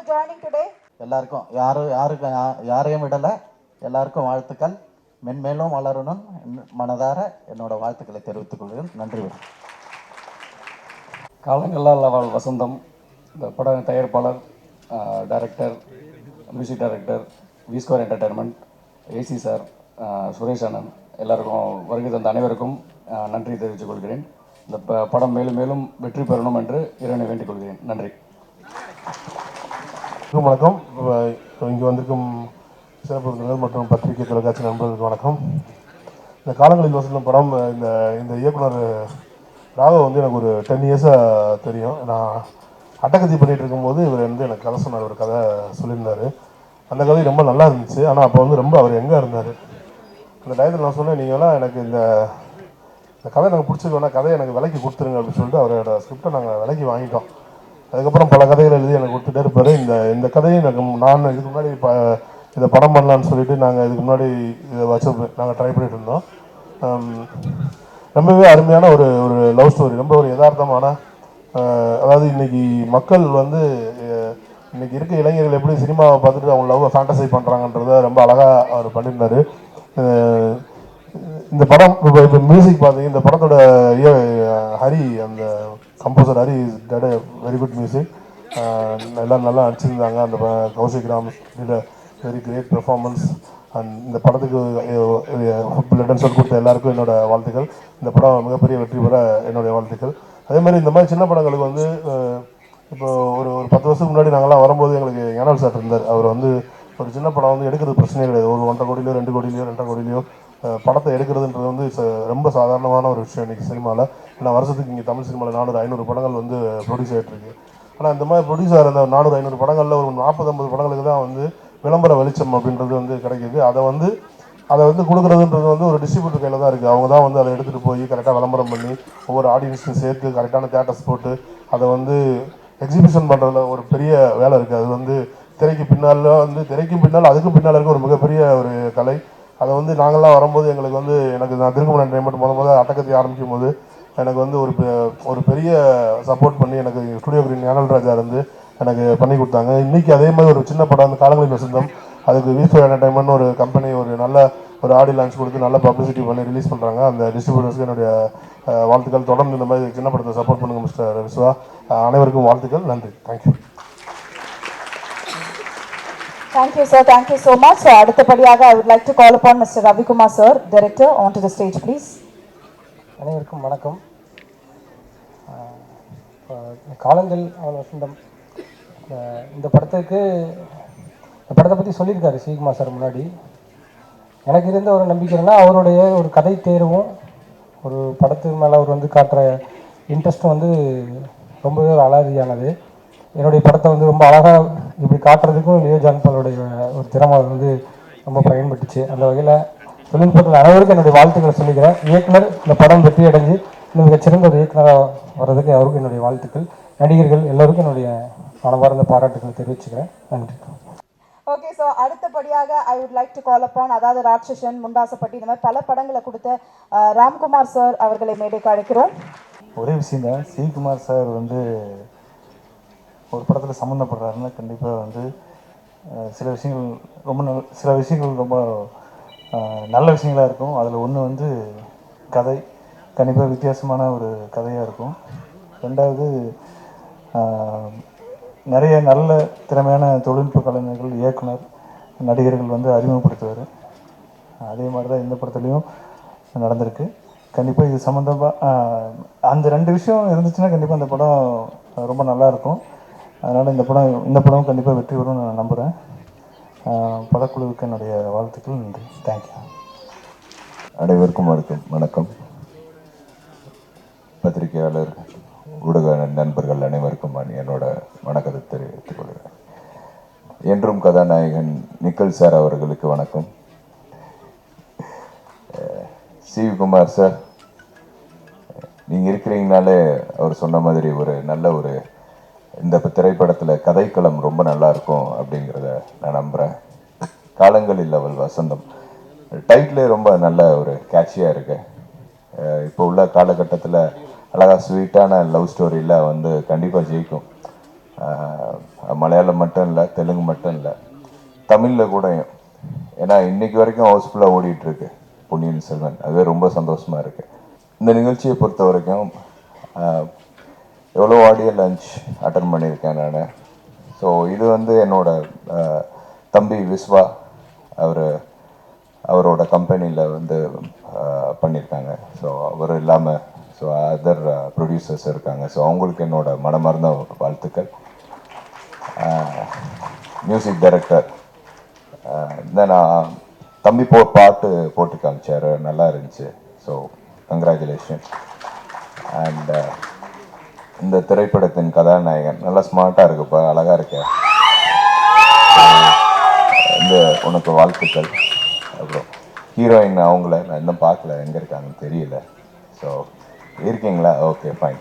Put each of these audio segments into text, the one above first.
joining today. எல்லாருக்கும் யாரையும் விடலை, எல்லாருக்கும் வாழ்த்துக்கள். மென்மேலும் வளரணும் மனதார என்னோட வாழ்த்துக்களை தெரிவித்துக் கொள்கிறேன். நன்றி. காலங்களால் வசந்தம் இந்த பட தயாரிப்பாளர், director, music director, V square entertainment, AC sir, Suresh அண்ணன் எல்லாருக்கும் வருகை தந்த அனைவருக்கும் நன்றி தெரிவித்துக் கொள்கிறேன். இந்த படம் மேலும் மேலும் வெற்றி பெறணும் என்று இறைவனை வேண்டிக் கொள்கிறேன். நன்றி. வணக்கம். இங்கே வந்திருக்கும் சிறப்பு விருந்தினர் மற்றும் பத்திரிகை தொலைக்காட்சி நண்பர்களுக்கு வணக்கம். இந்த காலங்களில் வசந்தம் படம் இந்த இயக்குனர் ராகவ் வந்து எனக்கு ஒரு 10 இயர்ஸாக தெரியும். நான் அட்டகத்தி பண்ணிகிட்டு இருக்கும்போது இவர் வந்து எனக்கு கதை சொன்னார், ஒரு கதை சொல்லியிருந்தார். அந்த கதை ரொம்ப நல்லா இருந்துச்சு. ஆனால் அப்போ வந்து ரொம்ப அவர் எங்கே இருந்தார் அந்த டயத்தில் நான் சொன்னேன், நீங்களாம் எனக்கு இந்த கதை எனக்கு பிடிச்சிருக்கோன்னா கதையை எனக்கு விலைக்கு கொடுத்துருங்க அப்படின்னு சொல்லிட்டு அவரோட ஸ்கிரிப்டை நாங்கள் விலைக்கு வாங்கிட்டோம். அதுக்கப்புறம் பல கதைகள் எழுதி எனக்கு கொடுத்துட்டே இருப்பார். இந்த கதையை எனக்கு நான் இதுக்கு முன்னாடி இதை படம் பண்ணலான்னு சொல்லிட்டு நாங்கள் இதுக்கு முன்னாடி இதை நாங்கள் ட்ரை பண்ணிட்டு இருந்தோம். ரொம்பவே அருமையான ஒரு லவ் ஸ்டோரி, ரொம்ப ஒரு யதார்த்தமான, அதாவது இன்றைக்கி மக்கள் வந்து இன்றைக்கி இருக்க இளைஞர்கள் எப்படி சினிமாவை பார்த்துட்டு அவங்க லவ்வை ஃபேண்டசை பண்ணுறாங்கன்றத ரொம்ப அழகாக அவர் பண்ணியிருந்தார். இந்த படம் இப்போ மியூசிக் பார்த்தீங்க, இந்த படத்தோட ஹரி, அந்த composer Hari that very good music. எல்லாம் நல்லா நடிச்சிருந்தாங்க. அந்த Kaushik Ram very great performance. And இந்த படத்துக்கு லெட்டன் சொல்லி கொடுத்த எல்லாருக்கும் என்னோடய வாழ்த்துக்கள். இந்த படம் மிகப்பெரிய வெற்றி பெற என்னுடைய வாழ்த்துக்கள். அதே மாதிரி இந்த மாதிரி சின்ன படங்களுக்கு வந்து இப்போ ஒரு 10 வருஷத்துக்கு முன்னாடி நாங்கள்லாம் வரும்போது எங்களுக்கு ஏனால் சார் இருந்தார். அவர் வந்து ஒரு சின்ன படம் வந்து எடுக்கிறது பிரச்சனையே கிடையாது. ஒரு 1.5 கோடியிலையோ 2 கோடியிலையோ 2.5 கோடியிலையோ படத்தை எடுக்கிறதுன்றது வந்து ரொம்ப சாதாரணமான ஒரு விஷயம் இன்றைக்கி சினிமாவில். ஏன்னா வருஷத்துக்கு இங்கே தமிழ் சினிமாவில் 400-500 படங்கள் வந்து ப்ரொடியூஸ் ஆகிட்டுருக்கு. ஆனால் இந்த மாதிரி ப்ரொடியூஸ் ஆகிற அந்த 400-500 படங்களில் ஒரு 40-50 படங்களுக்கு தான் வந்து விளம்பர வெளிச்சம் அப்படின்றது வந்து கிடைக்கிது. அதை வந்து கொடுக்குறதுன்றது வந்து ஒரு டிஸ்ட்ரிபியூட்டர் கையில் தான் இருக்குது. அவங்க தான் வந்து அதை எடுத்துகிட்டு போய் கரெக்டாக விளம்பரம் பண்ணி ஒவ்வொரு ஆடியன்ஸையும் சேர்த்து கரெக்டான தியேட்டர்ஸ் போட்டு அதை வந்து எக்ஸிபிஷன் பண்ணுறதுல ஒரு பெரிய வேலை இருக்குது. அது வந்து திரைக்கும் பின்னால் அதுக்கும் பின்னால் இருக்க ஒரு மிகப்பெரிய ஒரு கலை. அதை வந்து நாங்கள்லாம் வரும்போது எங்களுக்கு வந்து நான் திருக்குமணி என்டர்டைன்மெண்ட் முதல் அட்டகத்தி ஆரம்பிக்கும் போது எனக்கு வந்து ஒரு பெரிய சப்போர்ட் பண்ணி எனக்கு ஸ்டுடியோ கிரீன் ஞானல் ராஜா இருந்து எனக்கு பண்ணி கொடுத்தாங்க. இன்றைக்கி அதே மாதிரி ஒரு சின்ன படம் அந்த காலங்களில் வசந்தம், அதுக்கு வி ஸ்கொயர் என்டர்டைன்மெண்ட் ஒரு கம்பெனி ஒரு நல்ல ஒரு ஆடியோ லான்ச் கொடுத்து நல்ல பப்ளிசிட்டி பண்ணி ரிலீஸ் பண்ணுறாங்க. அந்த டிஸ்ட்ரிபியூட்டர்ஸ்க்கு என்னுடைய வாழ்த்துக்கள். தொடர்ந்து இந்த மாதிரி சின்ன படத்தை சப்போர்ட் பண்ணுங்கள் மிஸ்டர் விஸ்வா. அனைவருக்கும் வாழ்த்துக்கள். நன்றி. Thank you. Thank you, sir. Thank you so much. So, அடுத்தபடியாக I would like to call upon Mr. Ravi Kumar, sir, director, onto the stage, please. அனைவருக்கும் வணக்கம். காலங்கள் வசந்தம் இந்த படத்தை பற்றி சொல்லியிருக்காரு சிவகுமார் சார் முன்னாடி. எனக்கு இருந்த ஒரு நம்பிக்கைன்னா அவருடைய ஒரு கதை தேர்வும் ஒரு படத்துக்கு மேலே அவர் வந்து காட்டுற இன்ட்ரெஸ்ட்டும் வந்து ரொம்பவே ஒரு அலாதியானது. என்னுடைய படத்தை வந்து ரொம்ப அழகாக இப்படி காட்டுறதுக்கும் லியோ ஜான்பாலோடைய ஒரு திறமை வந்து ரொம்ப பயன்பட்டுச்சு. அந்த வகையில் தொழில்நுட்பத்தில் அனைவருக்கும் என்னுடைய வாழ்த்துக்களை சொல்லிக்கிறேன். இயக்குனர் இந்த படம் வெற்றி அடைஞ்சு இன்னும் மிகச்சிறந்த ஒரு இயக்குனராக வர்றதுக்கு அவருக்கும் என்னுடைய வாழ்த்துக்கள். நடிகர்கள் எல்லோருக்கும் என்னுடைய மனமார்ந்த பாராட்டுகளை தெரிவிச்சுக்கிறேன். நன்றி. ஓகே, ஸோ அடுத்தபடியாக I would like to call upon, அதாவது ராட்சசன், முண்டாசப்பட்டி, இந்த மாதிரி பல படங்களை கொடுத்த ராம்குமார் சார் அவர்களை மேடைக்கு அழைக்கிறோம். ஒரே விஷயம் தான், சிவகுமார் சார் வந்து ஒரு படத்தில் சம்மந்தப்படுறாருன்னா கண்டிப்பாக வந்து சில விஷயங்கள் ரொம்ப நல்ல விஷயங்களாக இருக்கும். அதில் ஒன்று வந்து கதை கண்டிப்பாக வித்தியாசமான ஒரு கதையாக இருக்கும். ரெண்டாவது நிறைய நல்ல திறமையான தொழில்நுட்ப கலைஞர்கள், இயக்குனர், நடிகர்கள் வந்து அறிமுகப்படுத்துவார். அதே மாதிரி தான் இந்த படத்துலேயும் நடந்திருக்கு. கண்டிப்பாக இது சம்மந்தமாக அந்த 2 விஷயம் இருந்துச்சுன்னா கண்டிப்பாக அந்த படம் ரொம்ப நல்லாயிருக்கும். அதனால் இந்த படம் கண்டிப்பாக வெற்றி வரும்னு நான் நம்புகிறேன். படக்குழுவுக்கு என்னுடைய வாழ்த்துக்கள். நன்றி. தேங்க்யூ. அனைவருக்கும் வணக்கம். பத்திரிகையாளர், ஊடக நண்பர்கள் அனைவருக்கும் என்னோட வணக்கத்தை தெரிவித்துக் கொள்கிறேன். என்றும் கதாநாயகன் நிக்கல் சார் அவர்களுக்கு வணக்கம். சிவகுமார் சார், நீங்கள் இருக்கிறீங்கனாலே அவர் சொன்ன மாதிரி ஒரு நல்ல ஒரு இந்த திரைப்படத்தில் கதைக்களம் ரொம்ப நல்லா இருக்கும் அப்படிங்கிறத நான் நம்புகிறேன். காலங்களில் அவள் வசந்தம் டைட்டிலே ரொம்ப நல்ல ஒரு கேட்சியாக இருக்கு. இப்போ உள்ள காலகட்டத்தில் அழகாக ஸ்வீட்டான லவ் ஸ்டோரியில் வந்து கண்டிப்பாக ஜெயிக்கும். மலையாளம் மட்டும் இல்லை, தெலுங்கு மட்டும் இல்லை, தமிழில் கூடயும். ஏன்னா இன்னைக்கு வரைக்கும் ஹவுஸ்ஃபுல்லாக ஓடிட்டுருக்கு பொன்னியின் செல்வன். அதுவே ரொம்ப சந்தோஷமாக இருக்குது. இந்த நிகழ்ச்சியை பொறுத்த வரைக்கும் எவ்வளோ ஆடியோ லஞ்ச் அட்டன் பண்ணியிருக்கேன் நான். ஸோ இது வந்து என்னோட தம்பி விஸ்வா அவரோட கம்பெனியில் வந்து பண்ணியிருக்காங்க. ஸோ அவர் இல்லாமல் ஸோ அதர் ப்ரொடியூசர்ஸ் இருக்காங்க. ஸோ அவங்களுக்கு என்னோட மனமார்ந்த வாழ்த்துக்கள். மியூசிக் டைரக்டர் நான் தம்பி பாட்டு போட்டு காமிச்சார், நல்லா இருந்துச்சு. So congratulation. அண்ட் இந்த திரைப்படத்தின் கதாநாயகன் நல்லா ஸ்மார்ட்டாக இருக்குப்பா, அழகாக இருக்க, இந்த உனக்கு வாழ்த்துக்கள். அப்புறம் ஹீரோயின் அவங்கள நான் இன்னும் பார்க்கல, எங்கே இருக்காங்கன்னு தெரியல. ஸோ இருக்கீங்களா? Okay fine.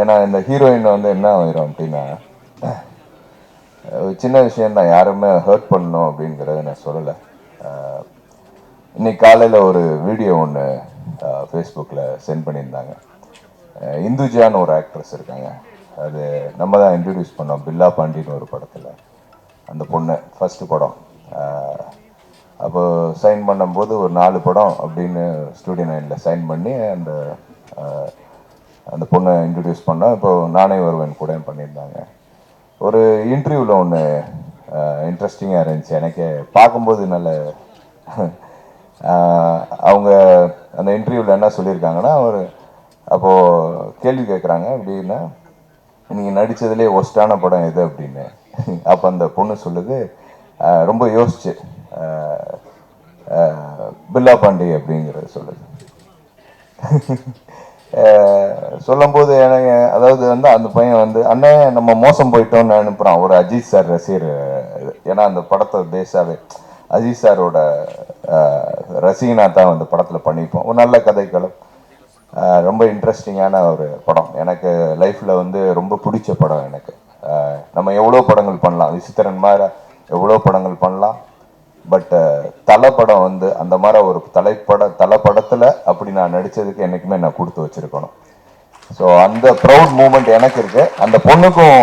ஏன்னா இந்த ஹீரோயின் வந்து என்ன ஆயிரும் அப்படின்னா, சின்ன விஷயந்தான், யாருமே ஹர்ட் பண்ணணும் அப்படிங்கிறத நான் சொல்லலை. இன்னைக்கு காலையில் ஒரு வீடியோ ஒன்று ஃபேஸ்புக்கில் சென்ட் பண்ணியிருந்தாங்க. இந்துஜான்னு ஒரு ஆக்ட்ரஸ் இருக்காங்க, அது நம்ம தான் இன்ட்ரடியூஸ் பண்ணோம் பில்லா பாண்டின்னு ஒரு படத்தில். அந்த பொண்ணு ஃபஸ்ட்டு படம். அப்போ சைன் பண்ணும்போது ஒரு 4 படம் அப்படின்னு ஸ்டூடியோ 9ல் சைன் பண்ணி அந்த பொண்ணை இன்ட்ரடியூஸ் பண்ணோம். இப்போ நானே வருவேன் கூட பண்ணியிருந்தாங்க. ஒரு இன்டர்வியூவில் ஒன்று இன்ட்ரெஸ்டிங்காக இருந்துச்சு எனக்கு பார்க்கும்போது. நல்ல அவங்க அந்த இன்டர்வியூவில் என்ன சொல்லியிருக்காங்கன்னா, அப்போது கேள்வி கேட்குறாங்க, அப்படின்னா நீங்கள் நடித்ததுலேயே ஒஸ்டான படம் எது அப்படின்னு. அப்போ அந்த பொண்ணு சொல்லுது, ரொம்ப யோசிச்சு பில்லா பாண்டி அப்படிங்கிறது சொல்லுது. சொல்லும்போது எனக்கு அதாவது வந்து அந்த பையன் வந்து அண்ணன் நம்ம மோசம் போயிட்டோம்னு அனுப்புகிறான் ஒரு அஜித் சார் ரசிகர். ஏன்னா அந்த படத்தை பேஸாகவே அஜித் சாரோட ரசிகனாக தான் அந்த படத்தில் பண்ணிப்போம். ஒரு நல்ல கதைக்களம், ரொம்ப இன்ட்ரெஸ்டிங்கான ஒரு படம். எனக்கு லைஃப்பில் வந்து ரொம்ப பிடிச்ச படம். எனக்கு நம்ம எவ்வளோ படங்கள் பண்ணலாம், விசித்திரன் மாதிரி எவ்வளோ படங்கள் பண்ணலாம். பட் தலை படம் வந்து அந்த மாதிரி ஒரு தலை படத்தில் அப்படி நான் நடித்ததுக்கு என்றைக்குமே நான் கொடுத்து வச்சுருக்கணும். ஸோ அந்த ப்ரௌட் மூமெண்ட் எனக்கு இருக்குது, அந்த பொண்ணுக்கும்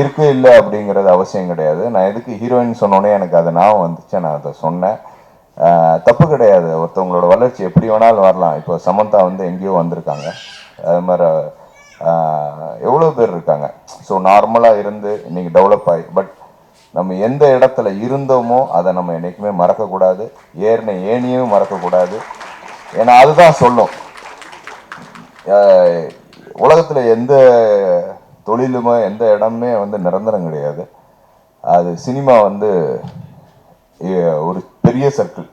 இருக்குது இல்லை அப்படிங்கிறது அவசியம் கிடையாது. நான் எதுக்கு ஹீரோயின் சொன்னோன்னே எனக்கு அதை ஞாபகம் வந்துச்சு, நான் அதை சொன்னேன். தப்பு கிடையாது, ஒருத்தவங்களோட வளர்ச்சி எப்படி வேணாலும் வரலாம். இப்போ சமந்தா வந்து எங்கேயோ வந்திருக்காங்க, அது மாதிரி எவ்வளோ பேர் இருக்காங்க. ஸோ நார்மலாக இருந்து இன்றைக்கி டெவலப் ஆகி, பட் நம்ம எந்த இடத்துல இருந்தோமோ அதை நம்ம என்றைக்குமே மறக்கக்கூடாது, ஏனியும் மறக்கக்கூடாது. ஏன்னா அதுதான் சொல்லும். உலகத்தில் எந்த தொழிலுமே எந்த இடமே வந்து நிரந்தரம் கிடையாது. அது சினிமா வந்து ஒரு பெரிய சர்க்கிள்.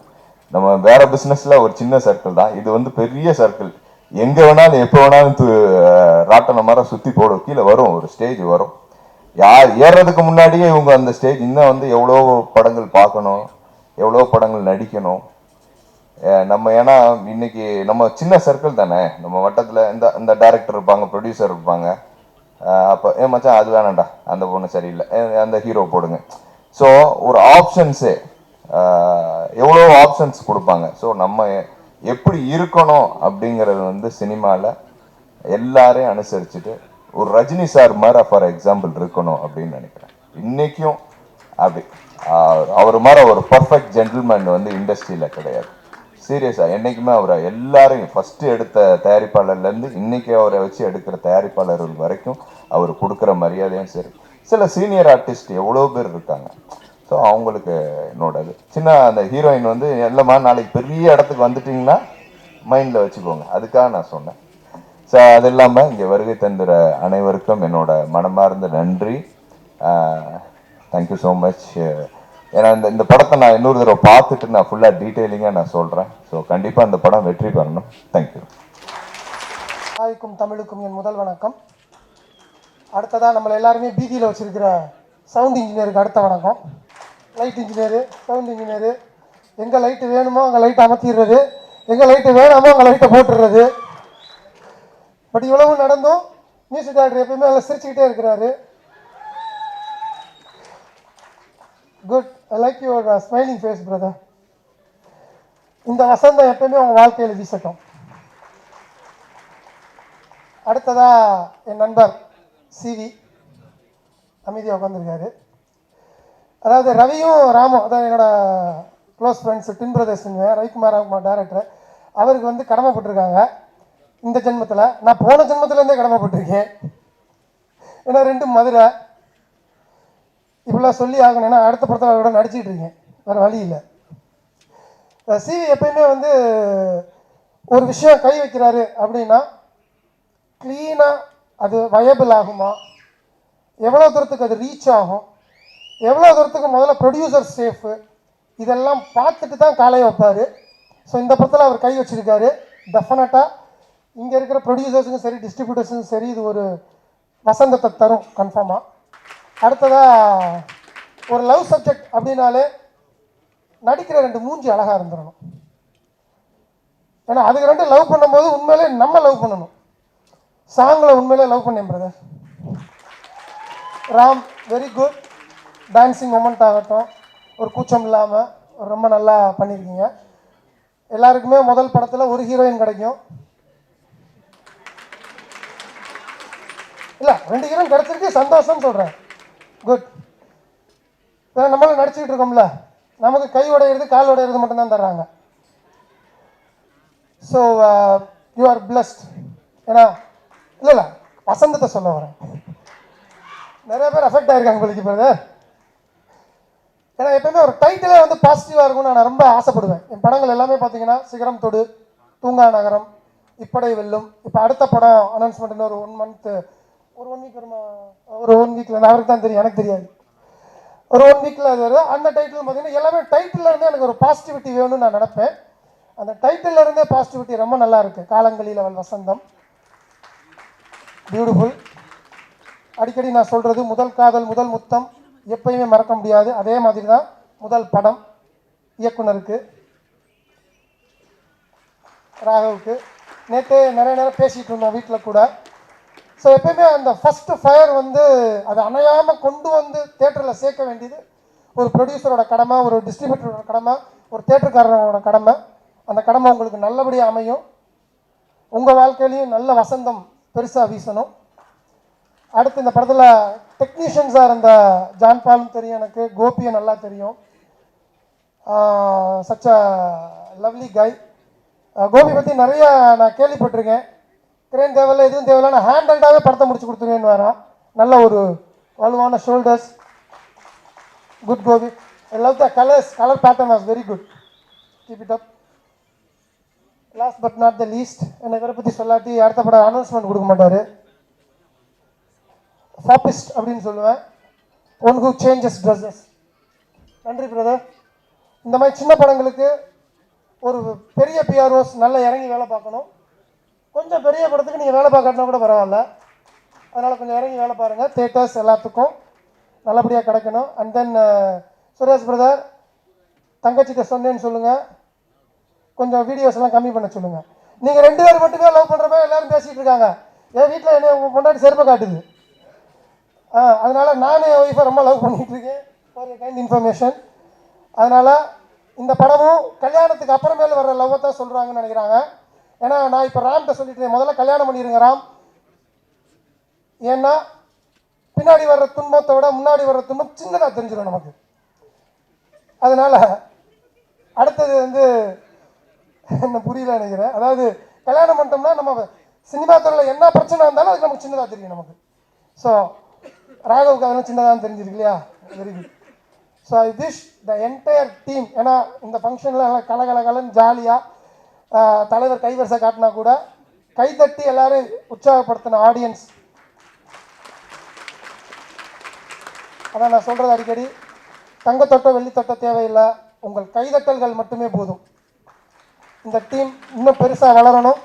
நம்ம வேற பிஸ்னஸ்ல ஒரு சின்ன சர்க்கிள் தான், இது வந்து பெரிய சர்க்கிள். எங்கே வேணாலும் எப்போ வேணாலும் ராட்டன மாதிரி சுற்றி போடும், கீழே வரும், ஒரு ஸ்டேஜ் வரும். யார் ஏறுறதுக்கு முன்னாடியே இவங்க அந்த ஸ்டேஜ் இன்னும் வந்து எவ்வளோ படங்கள் பார்க்கணும், எவ்வளோ படங்கள் நடிக்கணும். நம்ம ஏன்னா இன்னைக்கு நம்ம சின்ன சர்க்கிள் தானே, நம்ம வட்டத்தில் இந்த டைரக்டர் இருப்பாங்க, ப்ரொடியூசர் இருப்பாங்க. அப்போ மச்சான் அது வேணாண்டா, அந்த பொண்ணு சரியில்லை, அந்த ஹீரோ போடுங்க. ஸோ ஒரு ஆப்ஷன்ஸு எவ்வளோ ஆப்ஷன்ஸ் கொடுப்பாங்க. ஸோ நம்ம எப்படி இருக்கணும் அப்படிங்கிறது வந்து சினிமாவில் எல்லாரையும் அனுசரிச்சுட்டு ஒரு ரஜினி சார் மாதிரி ஃபார் எக்ஸாம்பிள் இருக்கணும் அப்படின்னு நினைக்கிறேன். இன்னைக்கும் அப்படி அவர் மாதிரி ஒரு பர்ஃபெக்ட் ஜென்டில்மேன் வந்து இண்டஸ்ட்ரியில் கிடையாது. சீரியஸாக என்றைக்குமே அவரை எல்லாரையும் ஃபஸ்ட்டு எடுத்த தயாரிப்பாளர்லேருந்து இன்றைக்கி அவரை வச்சு எடுக்கிற தயாரிப்பாளர்கள் வரைக்கும் அவர் கொடுக்குற மரியாதையும் சரி. சில சீனியர் ஆர்டிஸ்ட் எவ்வளோ பேர் இருக்காங்க. ஸோ அவங்களுக்கு என்னோடது சின்ன அந்த ஹீரோயின் வந்து எல்லாமா நாளைக்கு பெரிய இடத்துக்கு வந்துட்டிங்கன்னா மைண்டில் வச்சுக்கோங்க, அதுக்காக நான் சொன்னேன். ஸோ அது இல்லாமல் இங்கே வருகை தந்துற அனைவருக்கும் என்னோட மனமார்ந்த நன்றி. Thank you so much. ஏன்னா இந்த படத்தை நான் இன்னொரு தடவை பார்த்துட்டு நான் ஃபுல்லாக டீட்டெயிலிங்காக நான் சொல்கிறேன். ஸோ கண்டிப்பாக அந்த படம் வெற்றி பெறணும். தேங்க்யூ. தாய்க்கும் தமிழுக்கும் என் முதல் வணக்கம். அடுத்ததாக நம்மளை எல்லாருமே பீதியில் வச்சுருக்கிற சவுண்ட் இன்ஜினியருக்கு அடுத்த வணக்கம். லைட் இன்ஜினியரு, சவுண்ட் இன்ஜினியரு, எங்கே லைட்டு வேணுமோ அங்கே லைட்டை அமர்த்திடுறது, எங்கே லைட்டு வேணாமோ அங்கே லைட்டை போட்டுடுறது. பட் இவ்வளவு நடந்தும் மியூசிக் டைரக்டர் எப்பயுமே நல்லா சிரிச்சுக்கிட்டே இருக்கிறாரு. Good, I like your smiling face brother. இந்த வசந்தம் எப்பயுமே உங்கள் வாழ்க்கையில் வீசட்டும். அடுத்ததாக என் நண்பர் சிவி அமைதியாக உட்காந்துருக்காரு. அதாவது ரவியும் ராமும், அதாவது என்னோட க்ளோஸ் ஃப்ரெண்ட்ஸ் டின் பிரதர்ஸ்ங்க, ரவிக்குமார் ராம்குமார் டேரக்டர், அவருக்கு வந்து கடமைப்பட்டிருக்காங்க இந்த ஜென்மத்தில். நான் போன ஜென்மத்துலேருந்தே கடமைப்பட்டிருக்கேன். ஏன்னா ரெண்டும் மதுரை. இப்படிலாம் சொல்லி ஆகணும், ஏன்னா அடுத்த படத்தில் அவரோட நடிச்சிட்டு இருக்கேன், வேறு வழி இல்லை. சிவி எப்பயுமே வந்து ஒரு விஷயம் கை வைக்கிறாரு அப்படின்னா க்ளீனாக அது வயபிள் ஆகுமா, எவ்வளோ தூரத்துக்கு அது ரீச் ஆகும், எவ்வளோ தூரத்துக்கு முதல்ல ப்ரொடியூசர் சேஃபு, இதெல்லாம் பார்த்துட்டு தான் காலையை வைப்பார். ஸோ இந்த படத்தில் அவர் கை வச்சிருக்காரு. டெஃபினட்டாக இங்கே இருக்கிற ப்ரொடியூசர்ஸுக்கும் சரி டிஸ்ட்ரிபியூட்டர்ஸுக்கும் சரி இது ஒரு வசந்தத்தை தரும் கன்ஃபார்மாக. அடுத்ததாக ஒரு லவ் சப்ஜெக்ட் அப்படின்னாலே நடிக்கிற ரெண்டு மூஞ்சி அழகாக இருந்துடணும். ஏன்னா அதுக்கு ரெண்டு லவ் பண்ணும்போது உண்மையிலே நம்ம லவ் பண்ணணும். சாங்கில் உண்மையிலே லவ் பண்ணேன் brother. Ram very good. Dancing moment ஆகட்டும், ஒரு கூச்சம் இல்லாமல் ரொம்ப நல்லா பண்ணியிருக்கீங்க. எல்லாருக்குமே முதல் படத்தில் ஒரு ஹீரோயின் கிடைக்கும். இல்லை, 2 ஹீரோயின் கிடைச்சிருக்கு, சந்தோஷம்னு சொல்கிறேன். குட். நம்மளும் நடிச்சுக்கிட்டு இருக்கோம்ல, நமக்கு கை உடையிறது கால் உடையிறது மட்டும்தான் தர்றாங்க. So you are blessed. ஏன்னா இல்லை வசந்தத்தை சொல்ல வரேன், நிறைய பேர் அஃபெக்ட் ஆகிருக்காங்க உங்களுக்கு பிரதர். ஏன்னா எப்பயுமே ஒரு டைட்டிலே வந்து பாசிட்டிவாக இருக்கும்னு நான் ரொம்ப ஆசைப்படுவேன். என் படங்கள் எல்லாமே பார்த்தீங்கன்னா சிகரம் தொடு, தூங்கா நகரம், இப்படை வெல்லும். இப்போ அடுத்த படம் அனௌன்ஸ்மெண்ட் ஒரு 1 மந்த்து, ஒரு 1 வீக் வருமா, ஒரு 1 வீக்கில் அவருக்கு தான் தெரியும், எனக்கு தெரியாது. ஒரு 1 வீக்கில் அது வரும். அந்த டைட்டில் பார்த்தீங்கன்னா எல்லாமே டைட்டில் இருந்தே எனக்கு ஒரு பாசிட்டிவிட்டி வேணும்னு நான் நினைப்பேன். அந்த டைட்டில் இருந்தே பாசிட்டிவிட்டி ரொம்ப நல்லா இருக்குது. காலங்களில் அவள் வசந்தம், பியூட்டிஃபுல். அடிக்கடி நான் சொல்கிறது, முதல் காதல் முதல் முத்தம் எப்பயுமே மறக்க முடியாது. அதே மாதிரி தான் முதல் படம் இயக்குனருக்கு ராகவுக்கு. நேற்று நிறைய நேரம் பேசிகிட்டு இருந்தோம் வீட்டில் கூட. ஸோ எப்பயுமே அந்த ஃபஸ்ட்டு ஃபயர் வந்து அதை அணையாமல் கொண்டு வந்து தேட்டரில் சேர்க்க வேண்டியது ஒரு ப்ரொடியூசரோட கடமை, ஒரு டிஸ்ட்ரிபியூட்டரோட கடமை, ஒரு தேட்டருக்காரரோட கடமை. அந்த கடமை உங்களுக்கு நல்லபடியாக அமையும். உங்கள் வாழ்க்கையிலையும் நல்ல வசந்தம் பெருசாக வீசணும். அடுத்து இந்த படத்தில் டெக்னீஷியன்ஸாக இருந்த ஜான் பாலும் தெரியும், எனக்கு கோபியை நல்லா தெரியும். சச் அ லவ்லி கை. கோபி பற்றி நிறைய நான் கேள்விப்பட்டிருக்கேன். கிரேன் தேவையில்ல, எதுவும் தேவையில்ல, நான் ஹேண்டல்டாகவே படத்தை முடிச்சு கொடுத்துருவேன்னு வரான். நல்ல ஒரு வலுவான shoulders. Good Gopi. I love the colours, colour pattern was very good. Keep it up. Last but not the least, என்னை இவரை பற்றி சொல்லாட்டி அடுத்த படம் அனௌன்ஸ்மெண்ட் கொடுக்க மாட்டார். ஃபாபிஸ்ட் அப்படின்னு சொல்லுவேன். One who changes dresses. நன்றி பிரதர். இந்த மாதிரி சின்ன படங்களுக்கு ஒரு பெரிய பிஆர்ஓஸ் நல்லா இறங்கி வேலை பார்க்கணும். கொஞ்சம் பெரிய படத்துக்கு நீங்கள் வேலை பார்க்கறதுனா கூட பரவாயில்ல, அதனால் கொஞ்சம் இறங்கி வேலை பாருங்கள். தேட்டர்ஸ் எல்லாத்துக்கும் நல்லபடியாக கிடைக்கணும். அண்ட் தென் சுரேஷ் பிரதர், தங்கச்சிட்ட சொன்னேன்னு சொல்லுங்கள், கொஞ்சம் வீடியோஸ் எல்லாம் கம்மி பண்ண சொல்லுங்கள். நீங்கள் 2 பேர் மட்டுமே லவ் பண்ணுற மாதிரி எல்லோரும் பேசிகிட்டு இருக்காங்க. என் வீட்டில் என்ன கொண்டாடி செருப்பை காட்டுது. அதனால் நான் என் ஒய்ஃபை ரொம்ப லவ் பண்ணிகிட்டு இருக்கேன், ஃபார் எ கைண்ட் இன்ஃபர்மேஷன். அதனால் இந்த படமும் கல்யாணத்துக்கு அப்புறமேல வர்ற லவ்வை தான் சொல்கிறாங்கன்னு நினைக்கிறாங்க. ஏன்னா நான் இப்போ ராம்கிட்ட சொல்லிட்டு முதல்ல கல்யாணம் பண்ணிடுங்க ராம். ஏன்னா பின்னாடி வர்ற துன்பத்தை விட முன்னாடி வர்ற துன்பம் சின்னதாக தெரிஞ்சிடும் நமக்கு. அதனால் அடுத்தது வந்து என்ன புரியல நினைக்கிறேன். அதாவது கல்யாணம் பண்ணிட்டோம்னா நம்ம சினிமா துறையில் என்ன பிரச்சனை இருந்தாலும் அதுக்கு நமக்கு சின்னதாக தெரியும் நமக்கு. ஸோ ராகவுக்கு அதெல்லாம் சின்னதாக தெரிஞ்சிருக்கு இல்லையா? Very good. So I wish the entire team, ஏன்னா இந்த ஃபங்க்ஷனில் நல்லா கலகலகலன்னு ஜாலியாக தலைவர் கைவரிசை காட்டினா கூட கைதட்டி எல்லாரும் உற்சாகப்படுத்தின ஆடியன்ஸ். அதான் நான் சொல்கிறது அடிக்கடி, தங்கத்தொட்டை வெள்ளித்தொட்டை தேவையில்லை, உங்கள் கைதட்டல்கள் மட்டுமே போதும். இந்த டீம் இன்னும் பெருசாக வளரணும்,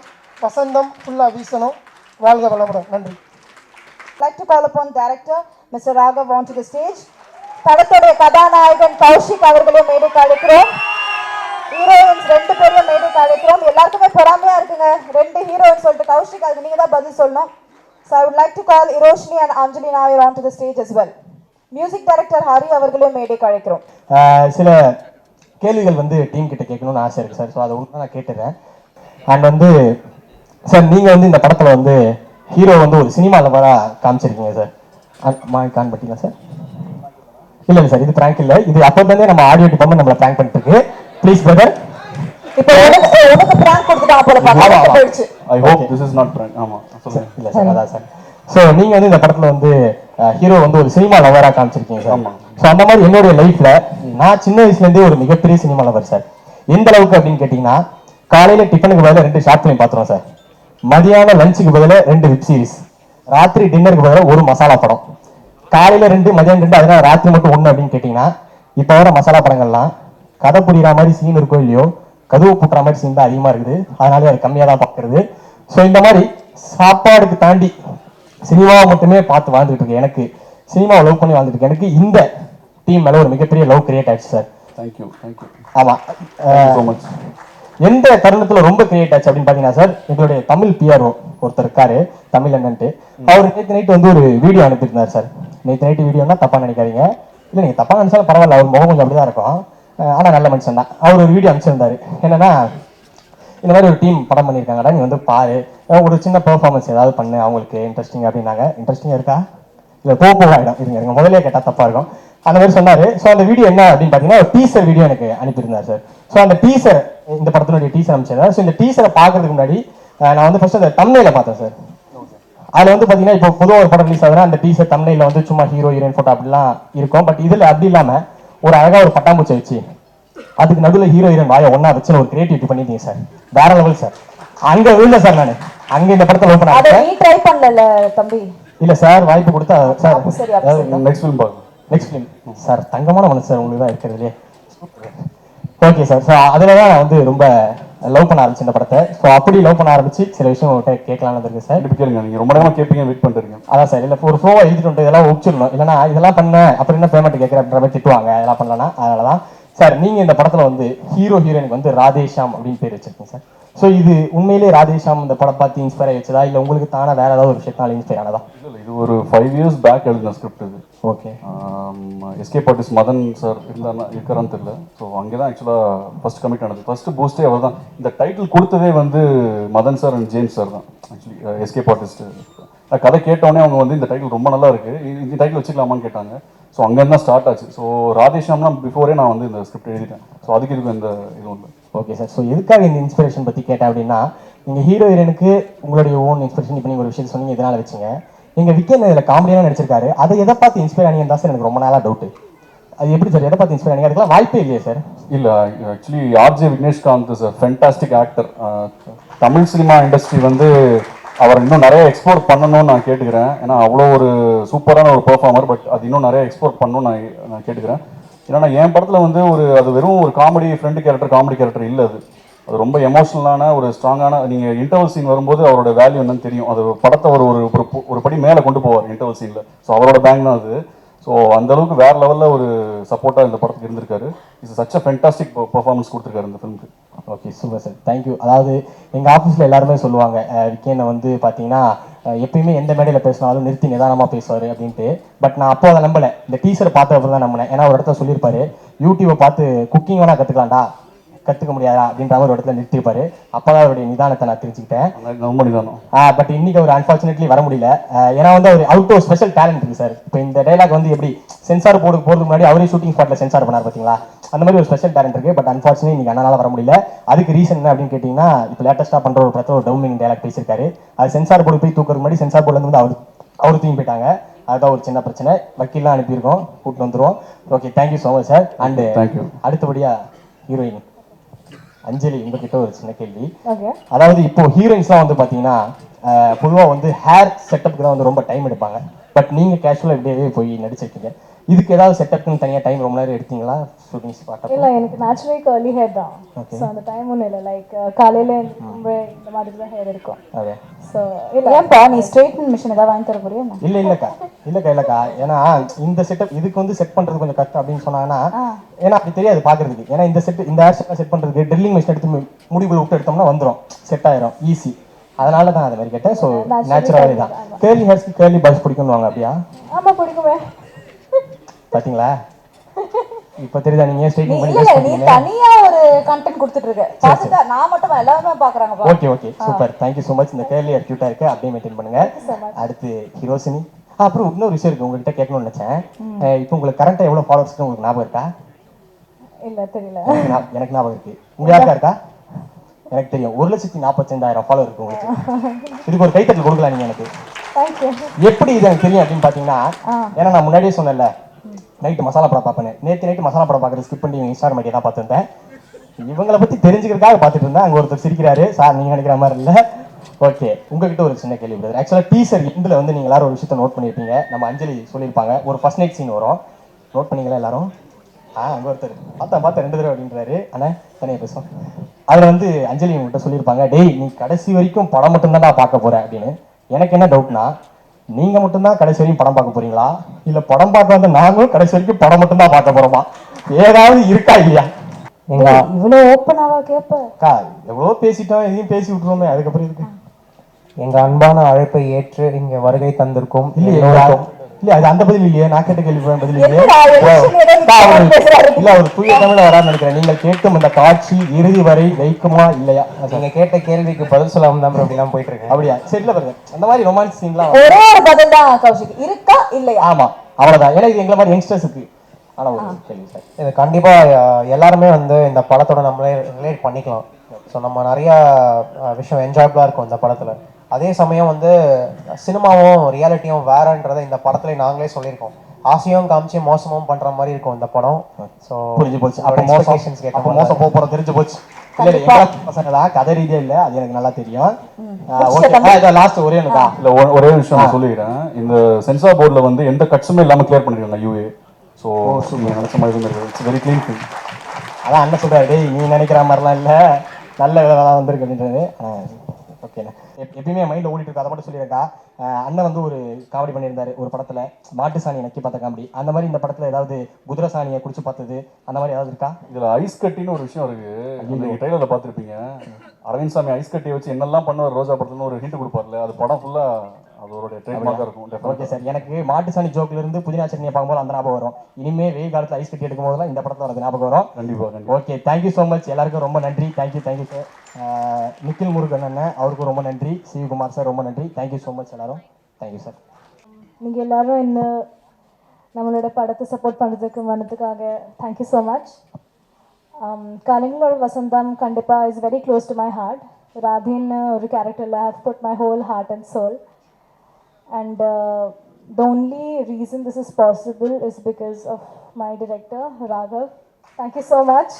வசந்தம் ஃபுல்லாக வீசணும். வாழ்க வளமுடன். நன்றி. I'd like to call upon director Mr. Raghav onto the stage. படத்துடைய கதாநாயகன் கௌஷிக் அவர்களையும் மேடைக்கு அழைக்கிறோம். ஹீரோயின்ஸ் 2 பேரையும் மேடைக்கு அழைக்கிறோம். எல்லாருக்குமே பொறாமையா இருக்குங்க, 2 ஹீரோயின் சொல்லிட்டு கௌஷிக், அதுக்கு நீங்க தான் பதில் சொல்லணும். So I would like to call Iroshni and Anjali Nair onto the stage as well. Music director Hari அவர்களையும் மேடைக்கு அழைக்கிறோம். சில கேள்விகள் வந்து டீம் கிட்ட கேட்கணும்னு ஆசை இருக்கு சார். ஸோ அதை ஒன்று நான் கேட்டுறேன். அண்ட் வந்து சார், நீங்கள் வந்து இந்த படத்தில் வந்து ஹீரோ வந்து ஒரு சினிமா லவராக காமிச்சிருக்கீங்க சார். காண்பட்டீங்களா சார்? இல்ல இல்ல சார், இது பிராங்க் இல்ல. இது அப்போதுலேருந்தே நம்ம ஆடியோ டிபார்ட்மெண்ட் நம்மள பிராங்க் பண்ணிட்டு இருக்கு. Please brother. இப்போ உனக்கு பிராங்க் கொடுத்துட்டான் போல பாக்க போயிடுச்சு. I hope this is not prank. ஆமா சொல்லுங்க. இல்ல சார், அதான் சார். ஸோ நீங்க வந்து இந்த படத்துல வந்து ஹீரோ வந்து ஒரு சினிமா லவரா காமிச்சிருக்கீங்க சார். ஆமா. ஸோ அந்த மாதிரி என்னுடைய லைஃப்ல நான் சின்ன வயசுல இருந்தே ஒரு மிகப்பெரிய சினிமா லவர் சார். எந்த அளவுக்கு அப்படின்னு கேட்டீங்கன்னா, காலையில டிஃபனுக்கு பதிலாக 2 ஷார்ட் ஃபிலிம் பார்த்துருவோம் சார். மதியானம் லஞ்சுக்கு பதிலாக 2 வெப் சீரிஸ், ராத்திரி டின்னருக்கு பதிலாக 1 மசாலா படம், காலையில 2 மதியானம் 2, அதனால ராத்திரி மட்டும் 1 அப்படின்னு கேட்டீங்கன்னா, இப்போ வர மசாலா படங்கள்லாம் கதை புரியுற மாதிரி சீன் இருக்கோ இல்லையோ, கதவு புட்டுற மாதிரி சீன் தான் அதிகமா இருக்குது. அதனாலே அது கம்மியாக தான் பார்க்கறது. ஸோ இந்த மாதிரி சாப்பாடுக்கு தாண்டி சினிமாவை மட்டுமே பார்த்து வாழ்ந்துட்டு இருக்கு எனக்கு, சினிமாவை லவ் பண்ணி வாழ்ந்துட்டு இருக்கு எனக்கு, இந்த டீம் மேல ஒரு மிகப்பெரிய லவ் கிரியேட் ஆயிடுச்சு சார். தேங்க்யூ தேங்க்யூ ஆமா. So much. எந்த தருணத்துல ரொம்ப கிரியேட் ஆச்சு அப்படின்னு பாத்தீங்கன்னா சார், எங்களுடைய தமிழ் பிஆர்ஓ ஒருத்தர் இருக்காரு, தமிழ் என்னன்ட்டு. அவர் நேற்று நைட் வந்து ஒரு வீடியோ அனுப்பியிருந்தார் சார். நேற்று நைட்டு வீடியோனா தப்பா நினைக்காதீங்க. இல்லை நீங்க தப்பா நினைச்சாலும் பரவாயில்ல, அவர் முகம் கொஞ்சம் அப்படிதான் இருக்கும். ஆனா நல்ல மனுஷன் தான். அவர் ஒரு வீடியோ அனுப்பிச்சிருந்தாரு. என்னன்னா, இந்த மாதிரி ஒரு டீம் படம் பண்ணியிருக்காங்கடா, நீ வந்து பாரு, ஒரு சின்ன பெர்ஃபார்மன்ஸ் ஏதாவது பண்ணு, அவங்களுக்கு இன்ட்ரெஸ்டிங் அப்படின்னாங்க. இன்ட்ரெஸ்டிங்காக இருக்கா இல்லை போகாயிடும், இருங்க முதலே கேட்டால் தப்பா இருக்கும். அந்த மாதிரி சொன்னாரு. ஸோ அந்த வீடியோ என்ன அப்படின்னு பார்த்தீங்கன்னா, ஒரு டீசர் வீடியோ எனக்கு அனுப்பியிருந்தார் சார். ஸோ அந்த டீசர், இந்த படத்தினுடைய டீசர் அனுப்பிச்சிருந்தார். ஸோ இந்த டீசரை பார்க்கறதுக்கு முன்னாடி நான் வந்து ஃபர்ஸ்ட் அந்த தம்ப்நெயிலை பார்த்தேன் சார். அதில் வந்து பார்த்தீங்கன்னா, இப்போ பொதுவாக ஒரு படம் ரிலீஸ் ஆகுதுன்னா அந்த டீசர் தம்ப்நெயிலில் வந்து சும்மா ஹீரோ ஹீரோயின் ஃபோட்டோ அப்படிலாம் இருக்கும். பட் இதில் அப்படி இல்லாமல் ஒரு அழகாக ஒரு பட்டாம்பூச்சி வச்சு அதுக்கு நடுவில் ஹீரோ ஹீரோயின் வாயை ஒன்றா வச்சு ஒரு கிரியேட்டிவிட்டி பண்ணிட்டீங்க சார். வேற லெவல் சார். அங்கே விழுந்தேன் சார் நான். அங்கே இந்த படத்தில் ஓப்பன் அதை ஆகிட்டேன். நீ ட்ரை பண்ணல தம்பி? இல்லை சார், வாய்ப்பு கொடுத்தா சார். சரி, அப்ப சரி. நெக்ஸ்ட் ஃபிலிம் பார்க்கலாம். நெக்ஸ்ட் ஃபிலிம் சார், தங்கமான மனசு சார் உங்களுக்கு தான் இருக்கிறதுலே. Okay sir. ஸோ அதில் தான் நான் வந்து ரொம்ப லவ் பண்ண ஆரம்பிச்சு இந்த படத்தை. ஸோ அப்படி லவ் பண்ண ஆரம்பிச்சு சில விஷயம் உங்கள்கிட்ட கேட்கலான்னு இருக்கு சார். இப்படி கேளுங்க, நீங்க ரொம்ப நேரமா கேட்பீங்க, வெயிட் பண்ணிட்டு அதான் சார், இல்லை ஒரு ஃப்ளோவாக எழுதிட்டு வந்துட்டு இதெல்லாம் ஒப்பிச்சிடணும். இல்லைனா இதெல்லாம் பண்ணேன் அப்புறம் என்ன பேமெண்ட் கேட்குறன்ற மாதிரி திட்டுவாங்க, இதெல்லாம் பண்ணலன்னா. அதனால தான் சார், நீங்கள் இந்த படத்தில் வந்து ஹீரோ ஹீரோயினுக்கு வந்து ராதேஷாம் அப்படின்னு பேர் வச்சிருக்கீங்க சார். ஸோ இது உண்மையிலேயே ராதேஷாம் இந்த படம் பார்த்து இன்ஸ்பயர் ஆயிடுச்சதா, இல்லை உங்களுக்கு தானே வேற ஏதாவது ஒரு விஷயத்தால் இன்ஸ்பயர் ஆனதா? இல்லை, இது ஒரு 5 years பேக் எழுதின ஸ்கிரிப்ட் இது. Okay. Escape artist Madhan sir இருக்கிறான்னு தெரியல. ஸோ அங்கே தான் ஆக்சுவலாக ஃபர்ஸ்ட் கமிட் ஆனது. ஃபர்ஸ்ட் பூஸ்டே அவர் தான். இந்த டைட்டில் கொடுத்ததே வந்து Madhan sir and James sir தான் ஆக்சுவலி. எஸ்கேப் ஆர்டிஸ்ட் கதை கேட்டோடனே அவங்க வந்து இந்த டைட்டில் ரொம்ப நல்லா இருக்கு, இந்த டைட்டில் வச்சுக்கலாமான்னு கேட்டாங்க. ஸோ அங்கேருந்து தான் ஸ்டார்ட் ஆச்சு. ஸோ ராதேஷாம்லாம் பிஃபோரே நான் வந்து இந்த ஸ்கிரிப்ட் எழுதிட்டேன். ஸோ அதுக்கு இதுக்கு இந்த இது ஒன்று. Okay sir. ஸோ எதுக்காக இந்த இன்ஸ்பிரேஷன் பற்றி கேட்டேன் அப்படின்னா, நீங்கள் ஹீரோ ஹீரோனுக்கு உங்களுடைய ஓன் இன்ஸ்பிரேஷன் இப்போ நீங்கள் ஒரு விஷயத்தை சொன்னீங்க, இதனால் வச்சுங்க. நீங்கள் விக்கெண்ட் இதில் காமெடியாக நடிச்சிருக்காரு, அதை எதை பார்த்து இன்ஸ்பயர் ஆனீங்கன்னு தான் சார் எனக்கு ரொம்ப நாளாக டவுட்டு. அது எப்படி சார், எதை பார்த்து இன்ஸ்பயர் ஆனீங்க? அதுக்கெல்லாம் வாய்ப்பே இல்லையா சார்? இல்லை, actually RJ Vigneshkanth is a fantastic actor. Tamil cinema industry வந்து அவர் இன்னும் நிறைய எக்ஸ்போர்ட் பண்ணணும்னு நான் கேட்டுக்கிறேன். ஏன்னா அவ்வளோ ஒரு சூப்பரான ஒரு பெர்ஃபார்மர். பட் அது இன்னும் நிறைய எக்ஸ்போர்ட் பண்ணணும்னு நான் கேட்டுக்கிறேன். ஏன்னா என் படத்தில் வந்து அது வெறும் ஒரு comedy friend character, comedy character இல்லை. அது ரொம்ப எமோஷனலான ஒரு ஸ்ட்ராங்கான, நீங்கள் இன்டர்வல் சீன் வரும்போது அவரோட வேல்யூ என்னன்னு தெரியும். அது படத்தை ஒரு படி மேலே கொண்டு போவார் இன்டர்வல் சீனில். ஸோ அவரோட பேங்க் தான் அது. ஸோ அந்த அளவுக்கு வேற லெவலில் ஒரு சப்போர்ட்டாக இந்த படத்துக்கு இருந்திருக்காரு. It's such a fantastic performance கொடுத்துருக்காரு இந்த ஃபிலிமுக்கு. Okay, super sir, thank you. அதாவது எங்கள் ஆஃபீஸில் எல்லாருமே சொல்லுவாங்க, விக்கேனை வந்து பார்த்தீங்கன்னா எப்பயுமே எந்த மேடையில் பேசினாலும் நிறுத்தி நிதானமாக பேசுவார் அப்படின்ட்டு. பட் நான் அப்போ அதை நம்பலை. இந்த டீச்சரை பார்த்த அப்புறம் தான் நம்பினேன். ஏன்னா ஒரு இடத்துல சொல்லியிருப்பாரு, யூடியூப்பை பார்த்து குக்கிங் வேணா கற்றுக்கலாம்டா, கற்றுக்க முடியாதா அப்படின்ற மாதிரி ஒரு இடத்துல நிறுத்திருப்பாரு. அப்போதான் அவருடைய நிதானத்தை நான் தெரிஞ்சுக்கிட்டேன். ரொம்ப நிதானம். பட் இன்னைக்கு அவர் அன்ஃபார்ச்சுனேட்லி வர முடியல. ஏன்னா வந்து அவர் அவுட் ஒரு ஸ்பெஷல் டேலண்ட் இருக்கு சார். இப்போ இந்த டைலாக் வந்து எப்படி சென்சார் போர்டுக்கு போகிறதுக்கு முன்னாடி அவரே ஷூட்டிங் ஸ்பாட்டில் சென்சார் பண்ணார் பார்த்தீங்களா, அந்த மாதிரி ஒரு ஸ்பெஷல் டேலண்ட் இருக்கு. பட் அன்ஃபார்ச்சுனேட்லி இன்னைக்கு அண்ணால வர முடியல. அதுக்கு ரீசன் என்ன அப்படின்னு கேட்டிங்கன்னா, இப்போ லேட்டஸ்ட்டாக பண்ணுற ஒரு படத்தில் ஒரு டவுனிங் டைலாக் பேசியிருக்காரு. அது சென்சார் போர்டு போய் தூக்கிறதுக்கு முன்னாடி சென்சார் போர்டுல வந்து அவர் தூங்கி போயிட்டாங்க. அதுதான் ஒரு சின்ன பிரச்சனை. வக்கீல்லாம் அனுப்பியிருக்கோம், கூப்பிட்டு வந்துருவோம். Okay, thank you so much sir. And அடுத்தபடியாக ஹீரோயின் அஞ்சலி, உங்ககிட்ட ஒரு சின்ன கேள்வி. அதாவது இப்போ ஹீரோயின்ஸ்லாம் வந்து பார்த்தீங்கன்னா பொதுவாக வந்து ஹேர் செட்டப்புக்கு தான் வந்து ரொம்ப டைம் எடுப்பாங்க. பட் நீங்கள் கேஷுவலாக இப்படியே போய் நடிச்சிருக்கீங்க. இதுக்கு ஏதாவது செட்டப்னு தனியாக டைம் ரொம்ப நேரம் எடுத்தீங்களா ஷூட்டிங் ஸ்பாட்? இல்லை, எனக்கு நேச்சுரலி கர்லி ஹேர் தான். ஸோ அந்த டைம் ஒன்றும் இல்லை. லைக் காலையில் இந்த மாதிரி தான் ஹேர் இருக்கும். அதே. ஸோ இல்லை, ஏன்பா நீ ஸ்ட்ரெயிட்னிங் மிஷின் ஏதாவது வாங்கி தர முடியும்? இல்லைக்கா. ஏன்னா இந்த செட்டப் இதுக்கு வந்து செட் பண்ணுறது கொஞ்சம் கஷ்டம் அப்படின்னு சொன்னாங்கன்னா, ஏன்னா அப்படி தெரியாது பார்க்குறதுக்கு. ஏன்னா இந்த ஹேர் செட் பண்ணுறதுக்கு ட்ரில்லிங் மிஷின் எடுத்து முடிவுகள் விட்டு எடுத்தோம்னா வந்துடும், செட் ஆயிரும், ஈஸி. அதனால தான் அது மாதிரி கேட்டேன். ஸோ நேச்சுரலாகவே தான். கேர்லி ஹேர்ஸ்க்கு கேர்லி பாய்ஸ் பிடிக்கும்வாங்க, அப்படியா? ஆமாம், பிடிக்குமே. பாத்தீங்களா, இப்போ தெரியுதா நீங்க ஸ்ட்ரைட்டிங் பண்ணி இல்ல நீ தனியா ஒரு கண்டென்ட் கொடுத்துட்டு இருக்க. பாத்துட்டா நான் மட்டும் எல்லாரும் பாக்குறாங்க. Okay, super, thank you so much. இந்த கேர்லி ஹேர் கியூட்டா இருக்கு, அப்படியே மெயின்டைன் பண்ணுங்க. அடுத்து ஹீரோசினி, அப்புறம் இன்னொரு விஷயம் இருக்குது உங்ககிட்ட கேட்கணும்னு நினச்சேன். இப்போ உங்களுக்கு கரண்ட்டாக எவ்வளோ ஃபாலோவர்ஸ்க்கு உங்களுக்கு ஞாபகம் இருக்கா? இல்ல தெரியல. எனக்கு ஞாபகம் இருக்குது. உங்கள் யாருக்கா இருக்கா? எனக்கு தெரியும். 1,45,000 ஃபாலோவர் இருக்கு உங்களுக்கு. இதுக்கு ஒரு கைத்தட்டல் கொடுக்கலாம் நீங்கள் எனக்கு. தேங்க்யூ. எப்படி இது எனக்கு தெரியும் அப்படின்னு பார்த்தீங்கன்னா, ஏன்னா நான் முன்னாடியே சொன்னேன்ல நைட்டு மசாலா படம் பார்ப்பேன். நேற்று நைட்டு மசாலா படம் பார்க்குறது ஸ்கிப் பண்ணி இன்ஸ்டாகிராம் ஐடியா தான் பார்த்துருந்தேன். இவங்களை பற்றி தெரிஞ்சுக்கிறதுக்காக பார்த்துட்டு இருந்தேன். அங்கே ஒருத்தர் சிரிக்கிறாரு. சார் நீங்கள் நினைக்கிற மாதிரி இல்லை. ஓகே, உங்ககிட்ட ஒரு சின்ன கேள்வி பிரதர். ஆக்சுவலாக டீசர் இதில் வந்து நீங்கள் எல்லாரும் ஒரு விஷயத்தை நோட் பண்ணியிருப்பீங்க. நம்ம அஞ்சலி சொல்லியிருப்பாங்க, ஒரு ஃபர்ஸ்ட் நைட் சீன் வரும். நோட் பண்ணீங்களா எல்லாரும்? அங்கே ஒருத்தர் பார்த்தா 2 தடவை அப்படின்றாரு. ஆனால் தனியாக பேசுவோம். அதில் வந்து அஞ்சலி உங்கள்கிட்ட சொல்லியிருப்பாங்க, டேய் நீ கடைசி வரைக்கும் படம் மட்டும்தான்டா பார்க்க போகிற அப்படின்னு. எனக்கு என்ன டவுட்னா, நீங்கள் மட்டும்தான் கடைசி வரைக்கும் படம் பார்க்க போகிறீங்களா, இல்லை படம் பார்க்க வந்து நாங்களும் கடைசி வரைக்கும் படம் மட்டும்தான் பார்க்க போகிறோமா? ஏதாவது இருக்கா இல்லையா? இவ்வளோ ஓப்பனாவா கேட்ப? அக்கா எவ்வளோ பேசிட்டோம், எதையும் பேசி விட்டுருவோமே, அதுக்கப்புறம் இருக்கு. எங்கள் அன்பான அழைப்பை ஏற்று இங்கே வருகை தந்திருக்கும் இல்ல அது அந்த பதில் இல்லையே, நான் கேட்ட கேள்வி பதில் இல்லையே. என்னடா, election ஏதோ நிக்காம பேசுறாரு. இல்ல அவர் தூய தமிழ் வரான்னு நினைக்கிறேன். நீங்கள் கேட்கும் இந்த காட்சி இறுதி வரை வைக்குமா இல்லையா? நீங்கள் கேட்ட கேள்விக்கு பதில் சொல்லாம தான் அப்படிலாம் போயிட்டு இருக்கேன். அப்படியா? சரி, இல்ல பாருங்க, அந்த மாதிரி ரொமான்ஸ் சீன்லாம் ஒரே ஒரு பதில் தான் கௌஷிக், இருக்கா இல்லையா? ஆமா அவ்வளவுதான். ஏன்னா இது எங்களை மாதிரி யங்ஸ்டர்ஸுக்கு ஆனா ஒரு கேள்வி சார். இது கண்டிப்பாக எல்லாருமே வந்து இந்த படத்தோட நம்மளே ரிலேட் பண்ணிக்கலாம். ஸோ நம்ம நிறையா விஷயம் என்ஜாயபிளாக இருக்கும் இந்த படத்தில். அதே சமயம் வந்து சினிமாவும் ரியாலிட்டியும் வேறன்றதை இந்த படத்துல நாங்களே சொல்லியிருக்கோம். ஆசையும் காமிச்சு மோசமும் பண்ற மாதிரி இருக்கும் இந்த படம். ஸோ புரிஞ்சு போச்சு. அப்போ மோசம் போக போகிறோம் தெரிஞ்சு போச்சு. இல்ல எங்க பசங்களா கதை ரீதியா இல்ல, அது எனக்கு நல்லா தெரியும். லாஸ்ட் ஒரே ஒண்ணுக்கா இல்ல ஒரே விஷயம் நான் சொல்லிடுறேன். இந்த சென்சார் போர்டில் வந்து எந்த கட்ஸுமே இல்லாமல் கிளியர் பண்ணிருக்காங்க யூஏ. ஸோ நீங்கள் நினச்ச மாதிரி தான் இருக்கு. It's very clean thing. அதான் அண்ணன் சொல்றாரு, டேய் நீ நினைக்கிற மாதிரிலாம் இல்லை, நல்ல விதமாக தான் வந்திருக்கு அப்படின்றது. ஓகேண்ணா, எப்பயுமே மைண்டில் ஓடிட்டு இருக்கு. அதை மட்டும் சொல்லியிருக்கா. அண்ணன் வந்து ஒரு காமெடி பண்ணியிருந்தாரு ஒரு படத்தில், மாட்டு சாணியை நக்கி பார்த்த காமெடி. அந்த மாதிரி இந்த படத்தில் ஏதாவது குதிரை சாணியை குடிச்சு பார்த்தது அந்த மாதிரி ஏதாவது இருக்கா? இதில் ஐஸ் கட்டின்னு ஒரு விஷயம் இருக்கு. நீங்கள் ட்ரெயிலரில் பார்த்துருப்பீங்க. அரவிந்த் சாமி ஐஸ் கட்டியை வச்சு என்னெல்லாம் பண்ணுவார் ரோஜா படத்துலன்னு ஒரு ஹிண்ட் கொடுப்பார்ல, அது படம் ஃபுல்லாக அதோட ட்ரெயின்மார்க்காக இருக்கும். ஓகே சார், எனக்கு மாட்டு சாணி ஜோக்ல இருந்து புதினா சட்னியை பார்க்கும்போது அந்த ஞாபகம் வரும். இனிமே வெயில் காலத்தில் ஐஸ் கட்டி எடுக்கும் போதெல்லாம் இந்த படத்தில் எனக்கு ஞாபகம் வரும். கண்டிப்பாக. Okay, thank you so much. எல்லாருக்கும் ரொம்ப நன்றி. Thank you sir. நிக்கில் முருகன் அண்ணன் அவருக்கும் ரொம்ப நன்றி. சிவகுமார் சார் ரொம்ப நன்றி. தேங்க்யூ ஸோ மச் எல்லாரும். Thank you sir. நீங்கள் எல்லாரும் என்ன நம்மளோட படத்தை சப்போர்ட் பண்ணுறதுக்கு வந்ததுக்காக தேங்க்யூ ஸோ மச். கலைஞரோட வசந்தம் கண்டிப்பாக is very close to my heart. ராதின்னு ஒரு கேரக்டரில் have put my whole heart and soul. And the only reason this is possible is because of my director, Raghav. Thank you so much.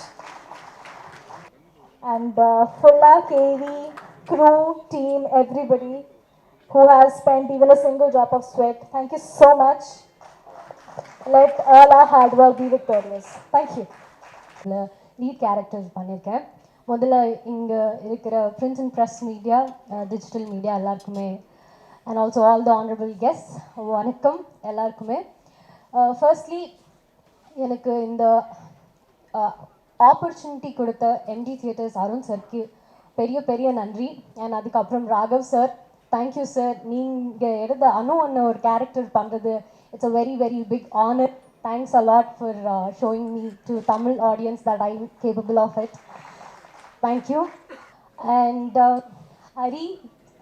And Fulla, KV, crew, team, everybody who has spent even a single drop of sweat. Thank you so much. Let all our hard work be victorious. Thank you. Lead characters பண்ணியிருக்கேன். முதல்ல இங்கே இருக்கிற print and press media, digital media எல்லாருக்குமே, and also all the honorable guests, வணக்கம் எல்லாருக்குமே. Firstly எனக்கு இந்த opportunity கொடுத்த எம்டி தியேட்டர்ஸ் அருண் சருக்கு பெரிய நன்றி. அண்ட் அதுக்கப்புறம் ராகவ் சார், தேங்க்யூ சார். நீங்கள் எடுத்த அண்ணன் ஒரு கேரக்டர் பண்ணுறது it's a very big honour. Thanks a lot for showing me to Tamil audience that I'm capable of it. Thank you. And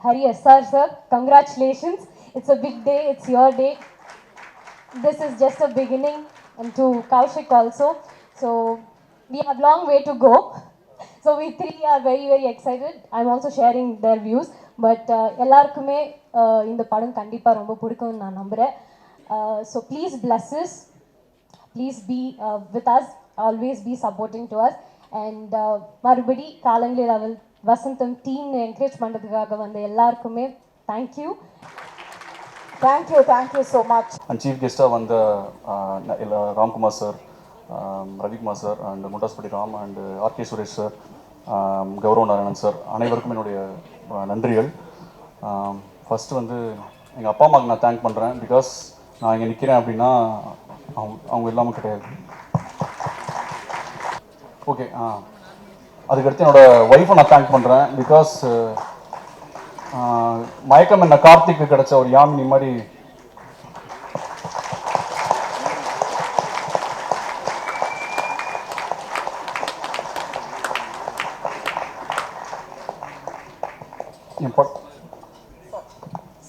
Hari SR sir, congratulations. It's a big day, it's your day. This is just a beginning. And to Kaushik also. So we have long way to go. So we three are very excited. I'm also sharing their views. But எல்லாருக்குமே இந்த படம் கண்டிப்பாக ரொம்ப பிடிக்கும்னு நான் நம்புகிறேன். So please bless us. Please be with us. Always be supporting to us. And மறுபடி காலங்களில் அவள் வசந்தம் டீம் என்கரேஜ் பண்ணுறதுக்காக வந்த எல்லாருக்குமே thank you so much. And chief கெஸ்ட்டாக வந்த Ramkumar sir, Ravikumar sir, and Mundasupatti Ram, and RK Suresh sir, Gaurav Narayanan sir, அனைவருக்கும் என்னுடைய நன்றிகள். ஃபஸ்ட்டு வந்து எங்கள் அப்பா அம்மாவுக்கு நான் தேங்க் பண்ணுறேன். பிகாஸ் நான் இங்கே நிற்கிறேன் அப்படின்னா அவங்க இல்லாமல் கிடையாது. ஓகே, அதுக்கடுத்து என்னோடய ஒய்ஃபை நான் தேங்க் பண்ணுறேன். பிகாஸ் மயக்கம் என்ன கார்த்திக்கு கிடைச்ச ஒரு யாமினி மாதிரி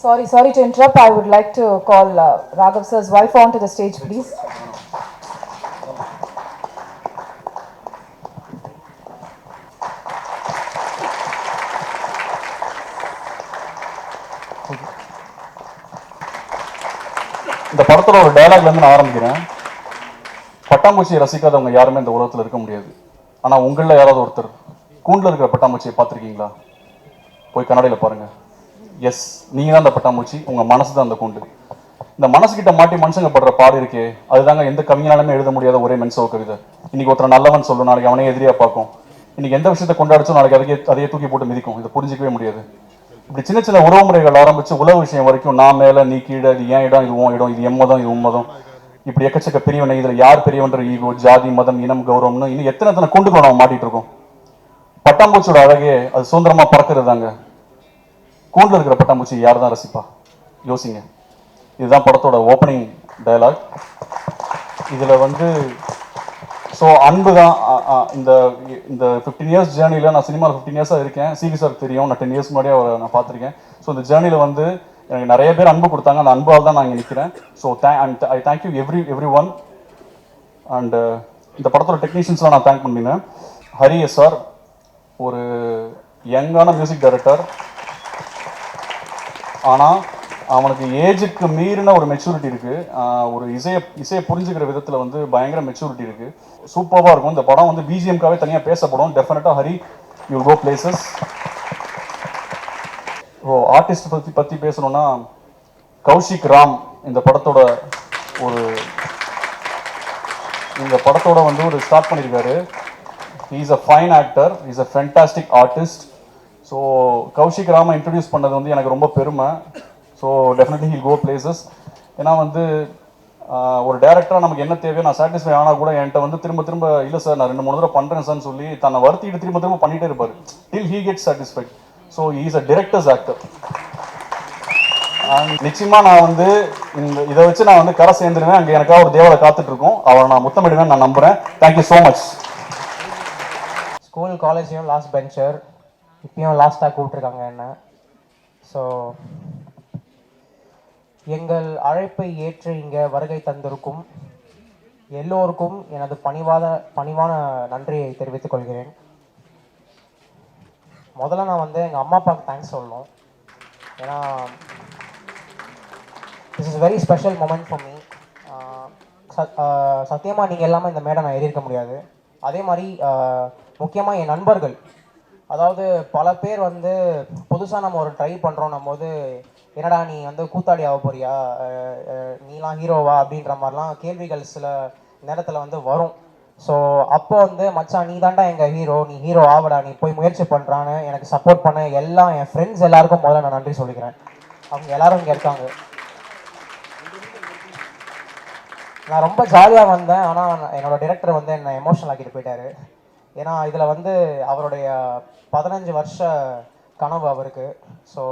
Sorry to interrupt. I would like to call Raghav sir's wife onto the stage, please. இந்த படத்தோட ஒரு டயலாக்லேருந்து நான் ஆரம்பிக்கிறேன். பட்டாம்பூச்சியை ரசிக்காதவங்க யாருமே இந்த உலகத்தில் இருக்க முடியாது. ஆனால் உங்களில் யாராவது ஒருத்தர் கூண்டில் இருக்கிற பட்டாம்பூச்சியை பார்த்துருக்கீங்களா? போய் கண்ணாடியில் பாருங்கள். எஸ், நீங்கள் தான் அந்த பட்டாம்பூச்சி, உங்கள் மனசு தான் அந்த கூண்டு. இந்த மனசுக்கிட்ட மாட்டி மனுஷங்க படுற பாடு இருக்கே, அதுதாங்க எந்த கவிஞனாலுமே எழுத முடியாத ஒரே மென்சோ கவிதை. இன்னைக்கு ஒருத்தர் நல்லவன் சொல்லும், நாளைக்கு அவனே எதிரியாக பார்க்கும். இன்னைக்கு எந்த விஷயத்தை கொண்டாடிச்சோ நாளைக்கு அதையே தூக்கி போட்டு மிதிக்கும். இதை புரிஞ்சிக்கவே முடியாது. இப்படி சின்ன சின்ன உறவுமுறைகள் ஆரம்பிச்சு உலக விஷயம் வரைக்கும் நான் மேலே நீ கீழே, இது ஏன் இடம், இது உன் இடம், இது எம்மதம், இது உம்மதம், இப்படி எக்கச்சக்க பிரிவினை, இதில் யார் பெரியவன்ற ஈகோ, ஜாதி, மதம், இனம், கௌரவம்னு இன்னும் எத்தனை கொண்டு நம்ம மாட்டிட்டு இருக்கோம். பட்டாம்பூச்சியோட அழகே அது சுதந்திரமா பறக்கிறது தாங்க. கூண்டில் இருக்கிற பட்டாம்பூச்சி யார் தான் ரசிப்பா? யோசிங்க. இதுதான் படத்தோட ஓப்பனிங் டயலாக். இதில் வந்து ஸோ அன்பு தான். இந்த 15 இயர்ஸ் ஜேர்னியில், நான் சினிமாவில் 15 இயர்ஸாக இருக்கேன். சிவி சார் தெரியும், நான் 10 இயர்ஸ் முன்னாடியே அவரை நான் பார்த்துருக்கேன். ஸோ இந்த ஜேர்னியில் வந்து எனக்கு நிறைய பேர் அன்பு கொடுத்தாங்க. அந்த அன்பால் தான் நான் இங்கே நிற்கிறேன். So I thank you every one. And இந்த படத்தோட டெக்னீஷியன்ஸ்லாம் நான் தேங்க் பண்ணினேன். ஹரி சார் ஒரு யங்கான மியூசிக் டைரக்டர், ஆனால் அவனுக்கு ஏஜுக்கு மீறின ஒரு மெச்சூரிட்டி இருக்குது. ஒரு இசையை புரிஞ்சுக்கிற விதத்தில் வந்து பயங்கர மெச்சூரிட்டி இருக்குது. சூப்பராக இருக்கும். இந்த படம் வந்து பிஜிஎம்காவே தனியாக பேசப்படும். டெஃபினட்டாக ஹரி யூ கோ பிளேசஸ். ஓ ஆர்டிஸ்ட் பற்றி பேசணுன்னா கௌஷிக் ராம் இந்த படத்தோட வந்து ஒரு ஸ்டார்ட் பண்ணியிருக்காரு. He is a fine actor, is a fantastic artist. So Kaushik ராமை இன்ட்ரடியூஸ் பண்ணது வந்து எனக்கு ரொம்ப பெருமை. So definitely he'll go places. ஏன்னா வந்து ஒரு டேரக்டராக நமக்கு என்ன தேவையோ நான் சாட்டிஸ்ஃபை ஆனால் கூட என்கிட்ட வந்து திரும்ப இல்லை சார் நான் 2-3 தடவை பண்ணுறேன் சார்னு சொல்லி தன்னை வருத்திட்டு திரும்ப பண்ணிகிட்டே இருப்பார் டில் he gets satisfied. So he is a directors actor. நிச்சயமாக நான் வந்து இதை வச்சு நான் வந்து கரை சேர்ந்துருவேன். அங்கே எனக்காக ஒரு தேவதை காத்துட்ருக்கோம். அவரை நான் முத்தமிடுவேன், நான் நம்புகிறேன். Thank you so much. ஸ்கூல் காலேஜையும் லாஸ்ட் பெஞ்சர், இப்பயும் லாஸ்ட்டாக கூப்பிட்ருக்காங்க என்ன. ஸோ எங்கள் அழைப்பை ஏற்று இங்கே வருகை தந்திருக்கும் எல்லோருக்கும் எனது பணிவான நன்றியை தெரிவித்துக் கொள்கிறேன். முதல்ல நான் வந்து எங்கள் அம்மா அப்பாவுக்கு தேங்க்ஸ் சொல்லணும். ஏன்னா this is very special moment for me. சத்தியமாக நீங்கள் எல்லாமே இந்த மேடை நான் எழுதியிருக்க முடியாது. அதே மாதிரி முக்கியமாக என் நண்பர்கள், அதாவது பல பேர் வந்து புதுசாக நம்ம ஒரு ட்ரை பண்ணுறோம் போது என்னடா நீ வந்து கூத்தாடி ஆக போறியா, நீலாம் ஹீரோவா அப்படின்ற மாதிரிலாம் கேள்விகள் சில நேரத்தில் வந்து வரும். ஸோ அப்போ வந்து மச்சான் நீ தாண்டா எங்கள் ஹீரோ, நீ ஹீரோ ஆவடா, நீ போய் முயற்சி பண்ணுறான்னு எனக்கு சப்போர்ட் பண்ண என் ஃப்ரெண்ட்ஸ் எல்லாருக்கும் முதல்ல நான் நன்றி சொல்லிக்கிறேன். அவங்க எல்லாரும் இங்கே இருக்காங்க. நான் ரொம்ப ஜாலியாக வந்தேன், ஆனால் என்னோடய டிரெக்டர் வந்து என்னை எமோஷனல் ஆக்கிட்டு போயிட்டாரு. ஏன்னா இதில் வந்து அவருடைய 15 வருஷ கனவு அவருக்கு. So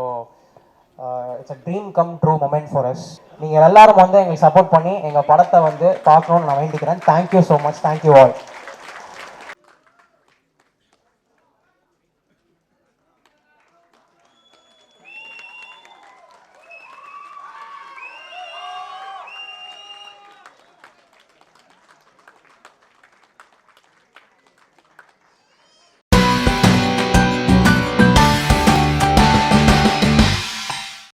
it's a dream come true moment for us. நீங்கள் எல்லாரும் வந்து எங்களுக்கு சப்போர்ட் பண்ணி எங்கள் படத்தை வந்து பார்க்கணுன்னு நான் வேண்டிக்கிறேன். Thank you so much. Thank you all.